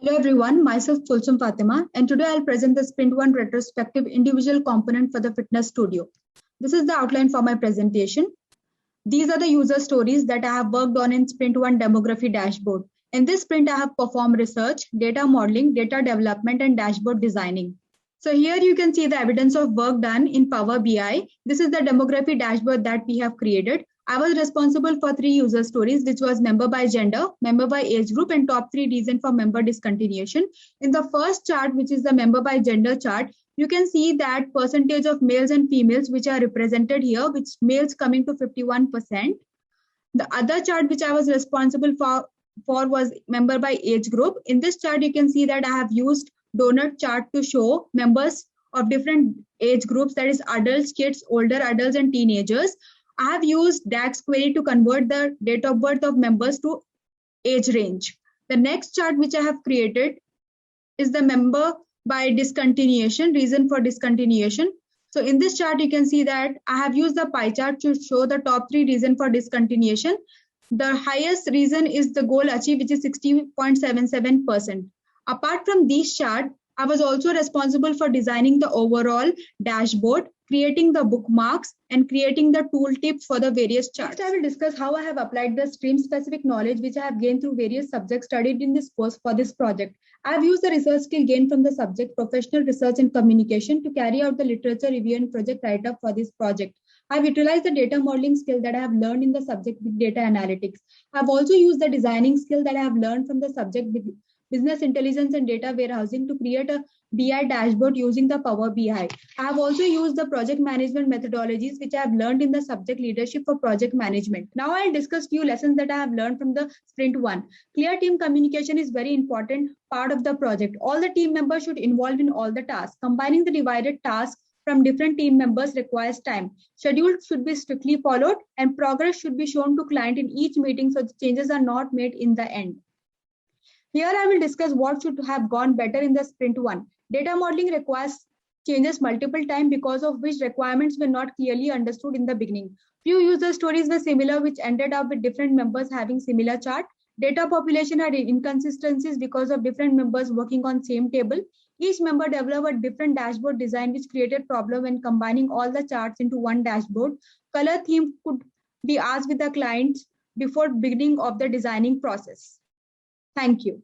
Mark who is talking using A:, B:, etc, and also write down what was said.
A: Hello everyone, myself Kulsum Fatima, and today I'll present the Sprint 1 retrospective individual component for the Fitness Studio. This is the outline for my presentation. These are the user stories that I have worked on in Sprint 1 demography dashboard. In this sprint, I have performed research, data modeling, data development, and dashboard designing. So here you can see the evidence of work done in Power BI. This is the demography dashboard that we have created. I was responsible for 3 user stories, which was member by gender, member by age group, and top 3 reason for member discontinuation. In the first chart, which is the member by gender chart, you can see that percentage of males and females which are represented here, which males coming to 51%. The other chart which I was responsible for was member by age group. In this chart, you can see that I have used donut chart to show members of different age groups, that is adults, kids, older adults, and teenagers. I have used DAX query to convert the date of birth of members to age range. The next chart which I have created is the member by discontinuation, reason for discontinuation. So in this chart, you can see that I have used the pie chart to show the top 3 reason for discontinuation. The highest reason is the goal achieved, which is 60.77%. Apart from this chart, I was also responsible for designing the overall dashboard, creating the bookmarks, and creating the tooltips for the various charts. Next, I will discuss how I have applied the stream-specific knowledge which I have gained through various subjects studied in this course for this project. I have used the research skill gained from the subject Professional Research and Communication to carry out the literature review and project write-up for this project. I have utilized the data modeling skill that I have learned in the subject Big Data Analytics. I have also used the designing skill that I have learned from the subject Business Intelligence and Data Warehousing to create a BI dashboard using the Power BI. I have also used the project management methodologies which I have learned in the subject Leadership for Project Management. Now I'll discuss few lessons that I have learned from the Sprint 1. Clear team communication is very important part of the project. All the team members should involve in all the tasks. Combining the divided tasks from different team members requires time. Schedules should be strictly followed and progress should be shown to client in each meeting so the changes are not made in the end. Here I will discuss what should have gone better in the Sprint 1. Data modeling requires changes multiple times because of which requirements were not clearly understood in the beginning. Few user stories were similar which ended up with different members having similar chart. Data population had inconsistencies because of different members working on same table. Each member developed a different dashboard design which created problem when combining all the charts into one dashboard. Color theme could be asked with the clients before beginning of the designing process. Thank you.